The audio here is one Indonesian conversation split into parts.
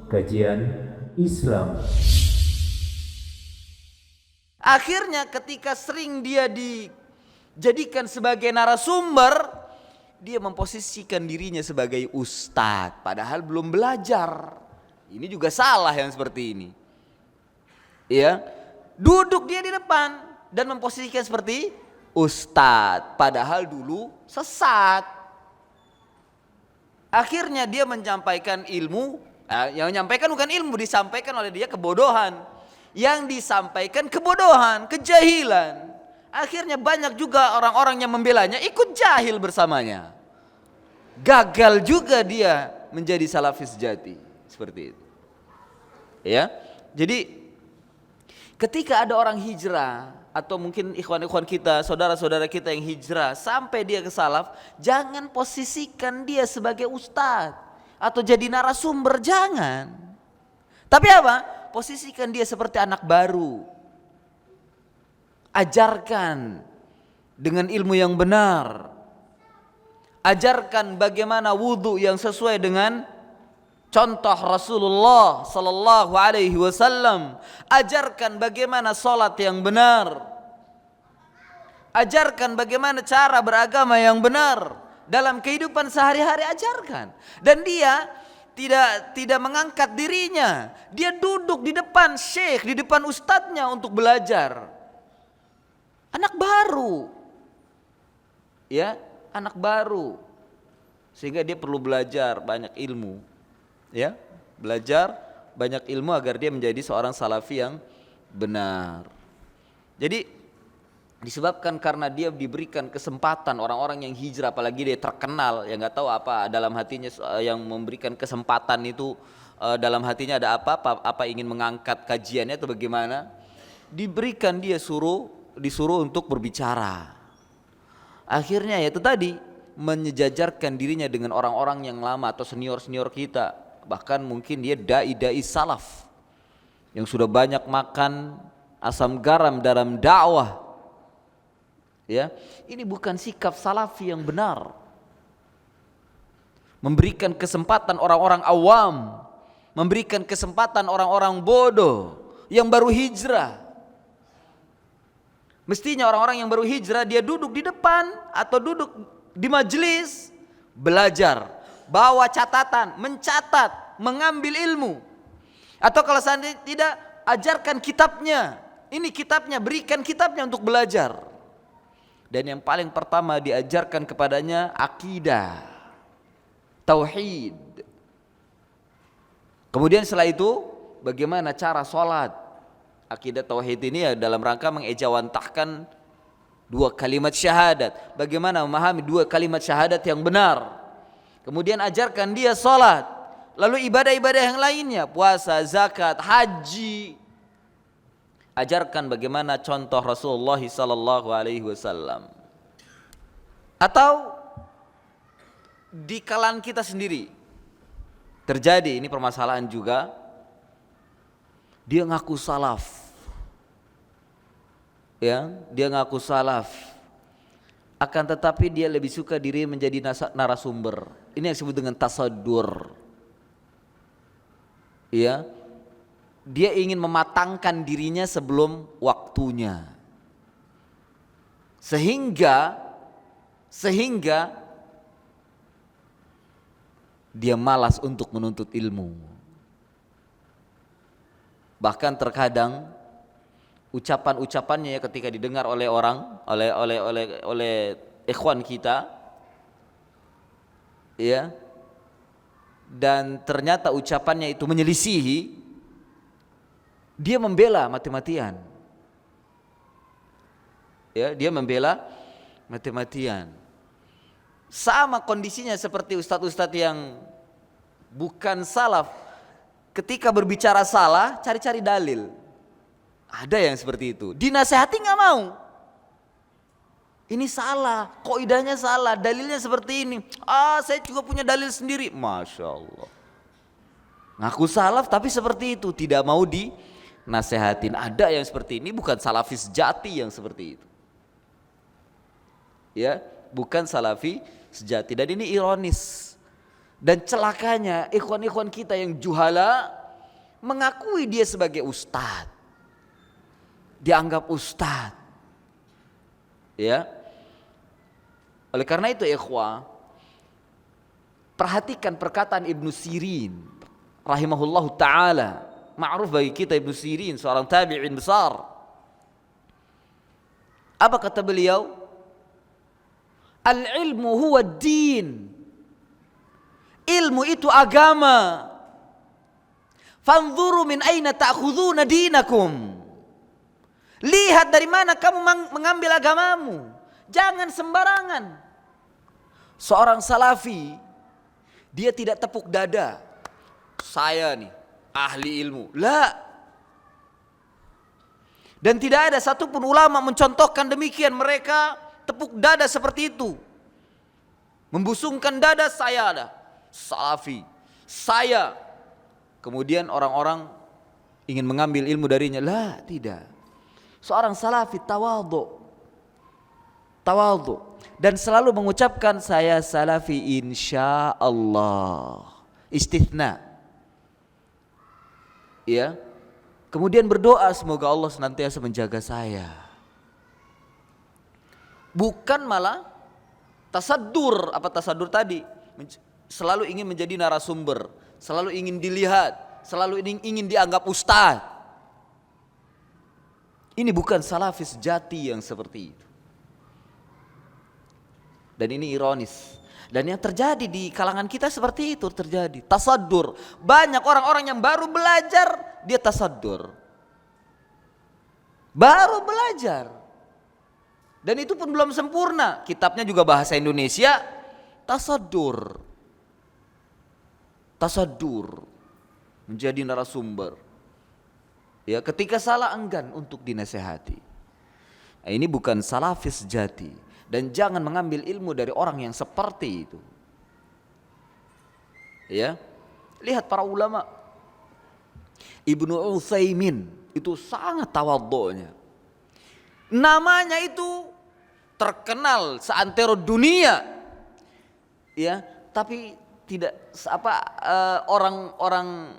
Kajian Islam. Akhirnya ketika sering dia dijadikan sebagai narasumber, dia memposisikan dirinya sebagai ustadz, padahal belum belajar. Ini juga salah yang seperti ini. Ya, duduk dia di depan dan memposisikan seperti ustadz, padahal dulu sesat. Akhirnya dia menyampaikan ilmu, yang menyampaikan bukan ilmu, disampaikan oleh dia kebodohan. Yang disampaikan kebodohan, kejahilan. Akhirnya banyak juga orang-orang yang membelanya ikut jahil bersamanya. Gagal juga dia menjadi salafis sejati. Seperti itu. Ya. Jadi ketika ada orang hijrah, atau mungkin ikhwan-ikhwan kita, saudara-saudara kita yang hijrah sampai dia ke salaf, jangan posisikan dia sebagai ustadz atau jadi narasumber, jangan. Tapi apa? Posisikan dia seperti anak baru. Ajarkan dengan ilmu yang benar. Ajarkan bagaimana wudhu yang sesuai dengan contoh Rasulullah sallallahu alaihi wasallam. Ajarkan bagaimana salat yang benar. Ajarkan bagaimana cara beragama yang benar dalam kehidupan sehari-hari, ajarkan. Dan dia tidak mengangkat dirinya. Dia duduk di depan syekh, di depan ustadznya untuk belajar. Anak baru. Ya, anak baru. Sehingga dia perlu belajar banyak ilmu. Ya, belajar banyak ilmu agar dia menjadi seorang salafi yang benar. Jadi disebabkan karena dia diberikan kesempatan, orang-orang yang hijrah apalagi dia terkenal, yang nggak tahu apa dalam hatinya, yang memberikan kesempatan itu dalam hatinya ada apa ingin mengangkat kajiannya atau bagaimana, diberikan dia disuruh untuk berbicara. Akhirnya ya itu tadi, menyejajarkan dirinya dengan orang-orang yang lama atau senior-senior kita. Bahkan mungkin dia dai salaf yang sudah banyak makan asam garam dalam dakwah. Ya, ini bukan sikap salafi yang benar. Memberikan kesempatan orang-orang awam, memberikan kesempatan orang-orang bodoh yang baru hijrah. Mestinya orang-orang yang baru hijrah dia duduk di depan atau duduk di majelis, belajar, bawa catatan, mencatat, mengambil ilmu. Atau kalau seandainya tidak, ajarkan kitabnya. Ini kitabnya, berikan kitabnya untuk belajar. Dan yang paling pertama diajarkan kepadanya akidah, tauhid. Kemudian setelah itu bagaimana cara sholat. Akidah tauhid ini ya dalam rangka mengejawantahkan dua kalimat syahadat. Bagaimana memahami dua kalimat syahadat yang benar. Kemudian ajarkan dia sholat. Lalu ibadah-ibadah yang lainnya, puasa, zakat, haji. Ajarkan bagaimana contoh Rasulullah sallallahu alaihi wasallam. Atau di kalangan kita sendiri terjadi ini permasalahan juga. Dia ngaku salaf. Ya, dia ngaku salaf. Akan tetapi dia lebih suka diri menjadi narasumber. Ini yang disebut dengan tasaddur. Ya. Dia ingin mematangkan dirinya sebelum waktunya. Sehingga dia malas untuk menuntut ilmu. Bahkan terkadang ucapan-ucapannya ya ketika didengar oleh orang, oleh ikhwan kita, ya, dan ternyata ucapannya itu menyelisihi, dia membela mati-matian. Ya, dia membela mati-matian. Sama kondisinya seperti ustadz-ustadz yang bukan salaf. Ketika berbicara salah, cari-cari dalil. Ada yang seperti itu. Dinasehati nggak mau. Ini salah, kaidahnya salah, dalilnya seperti ini. Saya juga punya dalil sendiri. Masya Allah. Ngaku salaf tapi seperti itu, tidak mau nasehatin. Ada yang seperti ini, bukan salafis sejati yang seperti itu. Ya, bukan salafi sejati. Dan ini ironis. Dan celakanya ikhwan-ikhwan kita yang juhala mengakui dia sebagai ustadz, dianggap ustadz. Ya. Oleh karena itu ikhwah, perhatikan perkataan Ibnu Sirin rahimahullahu taala. Ma'ruf bagi kita Ibnu Sirin, seorang tabi'in besar. Apa kata beliau? Al-ilmu huwa din. Ilmu itu agama. Fanzuru min aina ta'khuduna dinakum. Lihat dari mana kamu mengambil agamamu. Jangan sembarangan. Seorang salafi, dia tidak tepuk dada. Saya nih ahli ilmu. La. Dan tidak ada satupun ulama mencontohkan demikian. Mereka tepuk dada seperti itu. Membusungkan dada, saya ada salafi. Saya. Kemudian orang-orang ingin mengambil ilmu darinya. La, tidak. Seorang salafi tawadhu. Dan selalu mengucapkan saya salafi insyaallah. Istithna. Ya. Kemudian berdoa semoga Allah senantiasa menjaga saya. Bukan malah tasaddur. Apa tasaddur tadi? Selalu ingin menjadi narasumber, selalu ingin dilihat, selalu ingin dianggap ustaz. Ini bukan salafi sejati yang seperti itu. Dan ini ironis. Dan yang terjadi di kalangan kita seperti itu terjadi. Tasaddur. Banyak orang-orang yang baru belajar, dia tasaddur. Baru belajar. Dan itu pun belum sempurna. Kitabnya juga bahasa Indonesia. Tasaddur. Menjadi narasumber. Ya, ketika salah enggan untuk dinasehati. Nah, ini bukan salafi sejati. Dan jangan mengambil ilmu dari orang yang seperti itu. Ya, lihat para ulama. Ibnu Utsaimin itu sangat tawadhu'nya. Namanya itu terkenal seantero dunia. Ya, tapi tidak orang-orang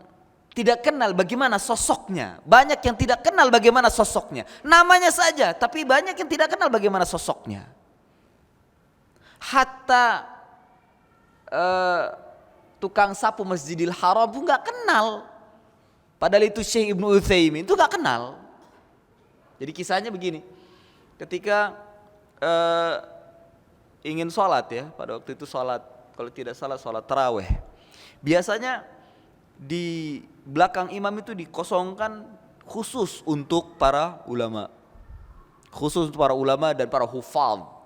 tidak kenal bagaimana sosoknya. Banyak yang tidak kenal bagaimana sosoknya. Namanya saja, tapi banyak yang tidak kenal bagaimana sosoknya. Hatta tukang sapu Masjidil Haram pun gak kenal. Padahal itu Syekh Ibnu Utsaimin itu gak kenal. Jadi kisahnya begini. Ketika ingin sholat ya, pada waktu itu sholat, kalau tidak salah sholat tarawih. Biasanya di belakang imam itu dikosongkan khusus untuk para ulama. Khusus untuk para ulama dan para hufadz.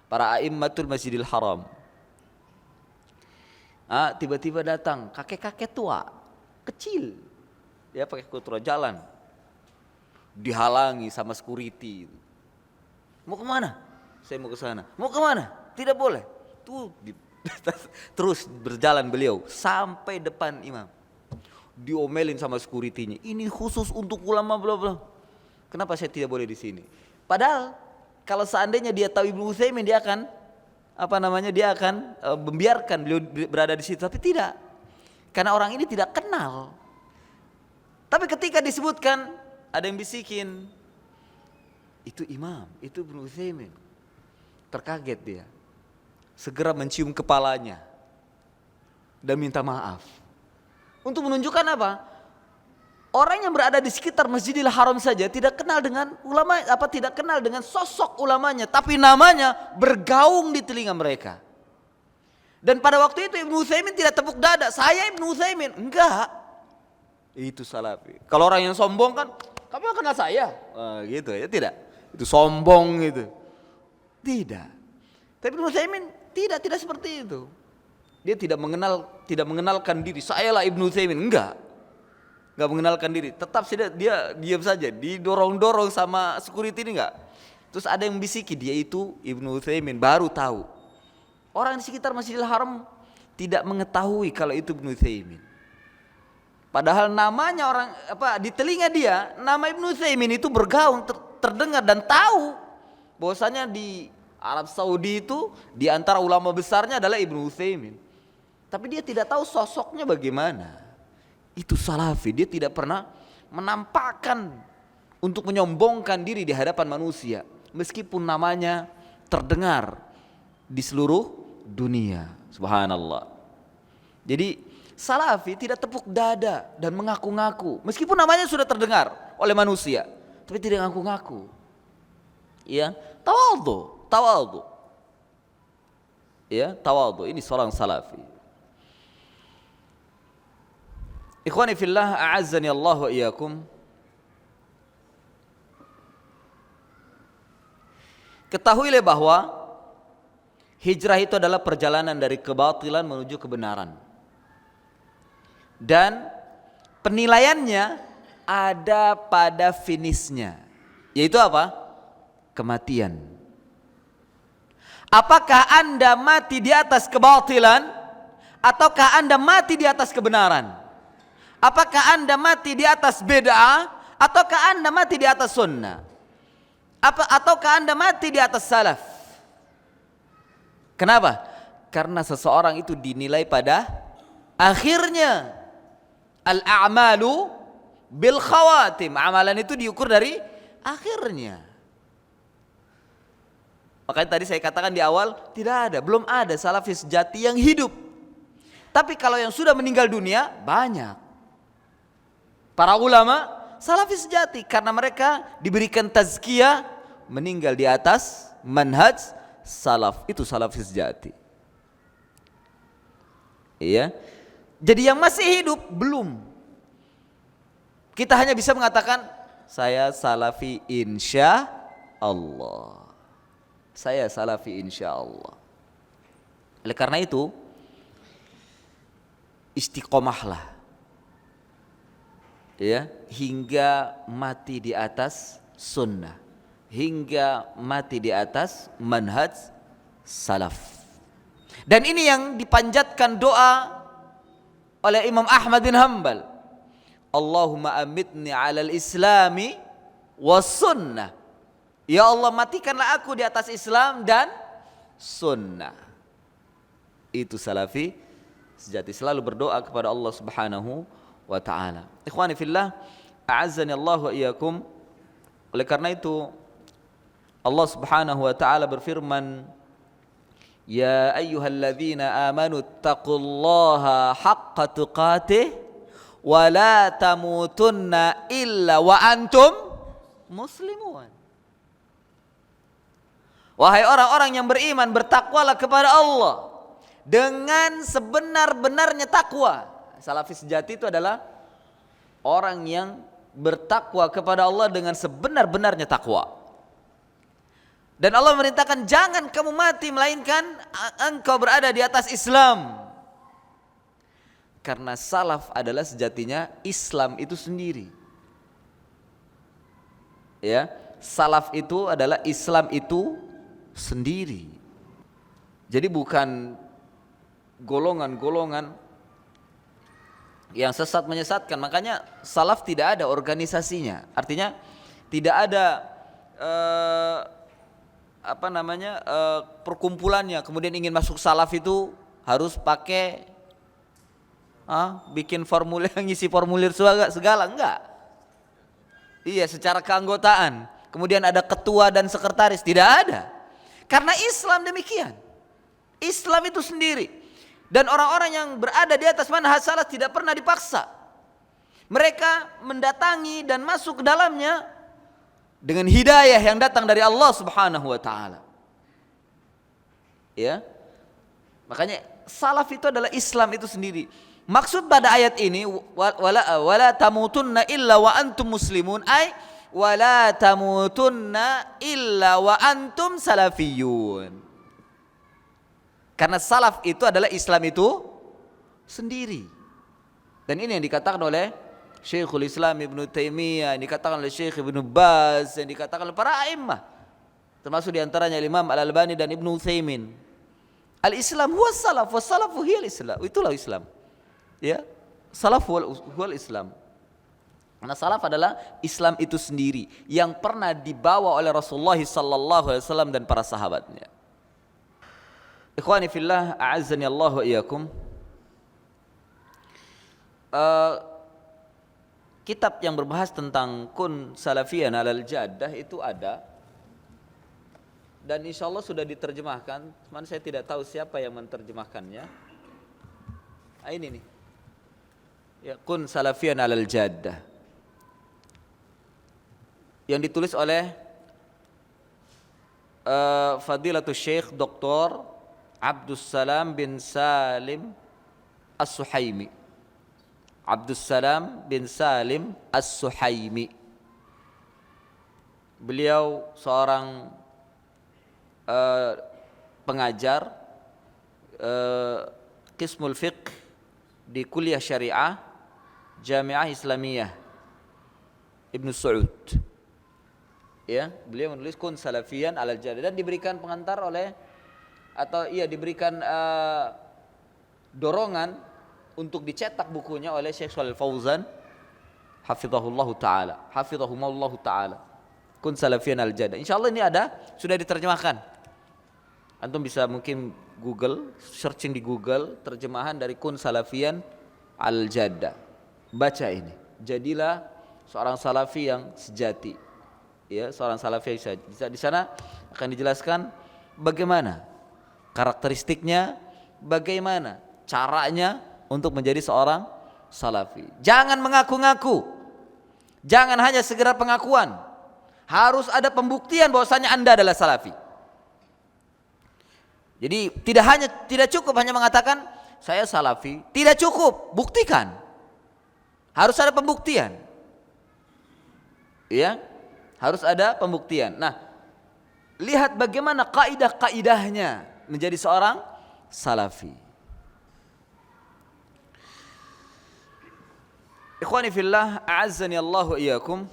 Para a'immatul Masjidil Haram. Tiba-tiba datang kakek-kakek tua, kecil. Ya pakai kutra jalan. Dihalangi sama security. Mau kemana? Saya mau ke sana. Mau kemana? Tidak boleh. Terus berjalan beliau sampai depan imam. Diomelin sama security-nya. Ini khusus untuk ulama bla bla. Kenapa saya tidak boleh di sini? Padahal kalau seandainya dia tahu Ibnu Utsaimin, dia akan dia akan membiarkan beliau berada di situ, tapi tidak. Karena orang ini tidak kenal. Tapi ketika disebutkan, ada yang bisikin, itu imam, itu Ibnu Utsaimin. Terkaget dia. Segera mencium kepalanya dan minta maaf. Untuk menunjukkan apa? Orang yang berada di sekitar Masjidil Haram saja tidak kenal dengan ulama, tidak kenal dengan sosok ulamanya, tapi namanya bergaung di telinga mereka. Dan pada waktu itu Ibnu Utsaimin tidak tepuk dada, saya Ibnu Utsaimin, enggak. Itu salafi. Kalau orang yang sombong kan, kamu gak kenal saya, gitu ya, tidak. Itu sombong gitu. Tidak. Tapi Ibnu Utsaimin tidak seperti itu. Dia tidak mengenalkan diri, sayalah Ibnu Utsaimin, enggak mengenalkan diri, tetap dia diam saja, didorong-dorong sama security ini enggak. Terus ada yang bisiki dia itu Ibnu Utsaimin, baru tahu. Orang di sekitar Masjidil Haram tidak mengetahui kalau itu Ibnu Utsaimin. Padahal namanya di telinga dia, nama Ibnu Utsaimin itu bergaung, terdengar dan tahu bahwasanya di Arab Saudi itu di antara ulama besarnya adalah Ibnu Utsaimin. Tapi dia tidak tahu sosoknya bagaimana. Itu salafi, dia tidak pernah menampakkan untuk menyombongkan diri di hadapan manusia, meskipun namanya terdengar di seluruh dunia. Subhanallah. Jadi salafi tidak tepuk dada dan mengaku-ngaku, meskipun namanya sudah terdengar oleh manusia, tapi tidak ngaku-ngaku. Ya, tawadhu. Ya, tawadhu. Ini seorang salafi. Ikhwani fillah, a'azzani Allah wa iyyakum. Ketahuilah bahwa hijrah itu adalah perjalanan dari kebatilan menuju kebenaran. Dan penilaiannya ada pada finishnya, yaitu apa? Kematian. Apakah Anda mati di atas kebatilan ataukah Anda mati di atas kebenaran? Apakah Anda mati di atas bid'ah ataukah Anda mati di atas sunnah? Ataukah Anda mati di atas salaf? Kenapa? Karena seseorang itu dinilai pada akhirnya. Al-a'malu bil khawatim. Amalan itu diukur dari akhirnya. Makanya tadi saya katakan di awal, belum ada salafi sejati yang hidup. Tapi kalau yang sudah meninggal dunia, banyak. Para ulama salafi sejati karena mereka diberikan tazkiyah, meninggal di atas manhaj salaf. Itu salafi sejati. Iya. Jadi yang masih hidup belum. Kita hanya bisa mengatakan saya salafi insya Allah. Saya salafi insya Allah. Oleh karena itu istiqomahlah. Ya, hingga mati di atas sunnah, hingga mati di atas manhaj salaf. Dan ini yang dipanjatkan doa oleh Imam Ahmad bin Hanbal. Allahumma amitni alal islami was sunnah. Ya Allah, matikanlah aku di atas Islam dan sunnah. Itu salafi sejati, selalu berdoa kepada Allah Subhanahu wa ta'ala. Ikhwani fillah, a'azzani Allah wa iyyakum. Oleh karena itu Allah Subhanahu wa ta'ala berfirman, ya ayyuhalladzina amanu taqullaha haqqa tuqatih wa la tamutunna illa wa antum muslimun. Wahai orang-orang yang beriman, bertakwalah kepada Allah dengan sebenar-benarnya takwa. Salafi sejati itu adalah orang yang bertakwa kepada Allah dengan sebenar-benarnya takwa. Dan Allah merintahkan jangan kamu mati melainkan engkau berada di atas Islam. Karena salaf adalah sejatinya Islam itu sendiri. Ya, salaf itu adalah Islam itu sendiri. Jadi bukan golongan-golongan yang sesat menyesatkan. Makanya salaf tidak ada organisasinya. Artinya tidak ada perkumpulannya. Kemudian ingin masuk salaf itu harus pakai bikin formulir, ngisi formulir segala, enggak. Iya, secara keanggotaan. Kemudian ada ketua dan sekretaris, tidak ada. Karena Islam demikian. Islam itu sendiri. Dan orang-orang yang berada di atas manhaj salaf tidak pernah dipaksa. Mereka mendatangi dan masuk ke dalamnya dengan hidayah yang datang dari Allah Subhanahu wa ta'ala. Ya. Makanya salaf itu adalah Islam itu sendiri. Maksud pada ayat ini wala tamutunna illa wa antum muslimun, ay wala tamutunna illa wa antum salafiyun. Karena salaf itu adalah Islam itu sendiri. Dan ini yang dikatakan oleh Syekhul Islam Ibn Taimiyah, yang dikatakan oleh Syekh Ibn Baz, yang dikatakan oleh para a'immah, termasuk diantaranya Imam Al-Albani dan Ibn Utsaimin. Al-Islam huwa salaf, wa salafu hiya al-Islam. Itulah Islam. Ya, salaf huwa al-Islam. Karena salaf adalah Islam itu sendiri yang pernah dibawa oleh Rasulullah sallallahu alaihi wasallam dan para sahabatnya. Ikhwani fillah, a'azzani Allah wa iyyakum. kitab yang berbahas tentang kun salafiyan alal jaddah itu ada, dan insya Allah sudah diterjemahkan. Cuman saya tidak tahu siapa yang menerjemahkannya. Ini nih, ya, kun salafiyan alal jaddah, yang ditulis oleh Fadilatul Syekh Dr. Abdus Salam bin Salim As-Suhaimi. Abdus Salam bin Salim As-Suhaimi. Beliau seorang pengajar Qismul Fiqh di Kuliah Syariah Jami'ah Islamiyah Ibnu Saud. Ya, beliau menulis kun salafiyan alal jaddah, dan diberikan pengantar oleh, atau diberikan dorongan untuk dicetak bukunya oleh Syekh Shalih Fauzan hafizahullahu taala, hafizahumullahu taala. Kun salafiyan al jaddah. Insyaallah ini ada, sudah diterjemahkan. Antum bisa mungkin Google, searching di Google terjemahan dari kun salafiyan al jaddah. Baca ini. Jadilah seorang salafi yang sejati. Ya, seorang salafi yang sejati. Di sana akan dijelaskan bagaimana karakteristiknya, bagaimana caranya untuk menjadi seorang salafi. Jangan mengaku-ngaku. Jangan hanya sekedar pengakuan. Harus ada pembuktian bahwasanya Anda adalah salafi. Jadi tidak cukup hanya mengatakan saya salafi, tidak cukup, buktikan. Harus ada pembuktian. Ya, harus ada pembuktian. Nah, lihat bagaimana kaidah-kaidahnya menjadi seorang salafi. Ikhwani fillah, a'azzani Allah wa iyyakum.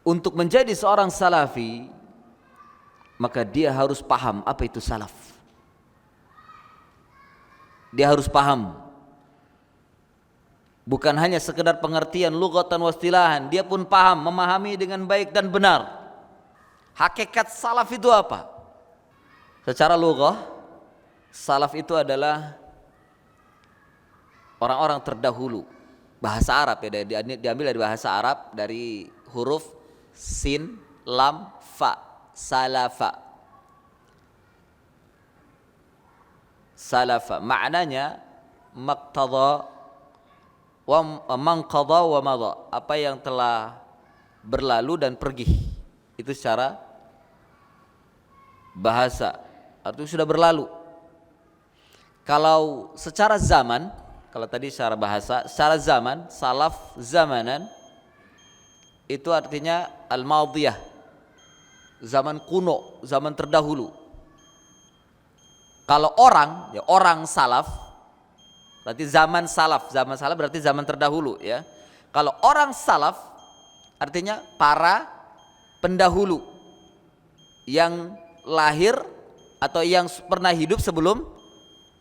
Untuk menjadi seorang salafi, maka dia harus paham apa itu salaf. Dia harus paham. Bukan hanya sekedar pengertian lughatan wa istilahan, dia pun paham, memahami dengan baik dan benar. Hakikat salaf itu apa? Secara lughah, salaf itu adalah orang-orang terdahulu. Bahasa Arab ya, diambil dari bahasa Arab, dari huruf sin, lam, fa, salafa. Salafa maknanya maqtada wa manqadha wa madha, apa yang telah berlalu dan pergi. Itu secara bahasa, artinya sudah berlalu. Kalau secara zaman, kalau tadi secara bahasa, secara zaman, salaf zamanan itu artinya al-madiyah, zaman kuno, zaman terdahulu. Kalau orang, ya orang salaf, berarti zaman salaf berarti zaman terdahulu ya. Kalau orang salaf artinya para pendahulu yang lahir atau yang pernah hidup sebelum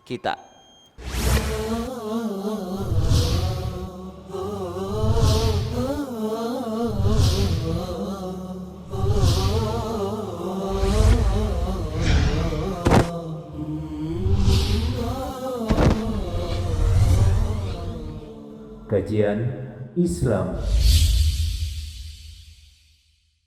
kita. Kajian Islam.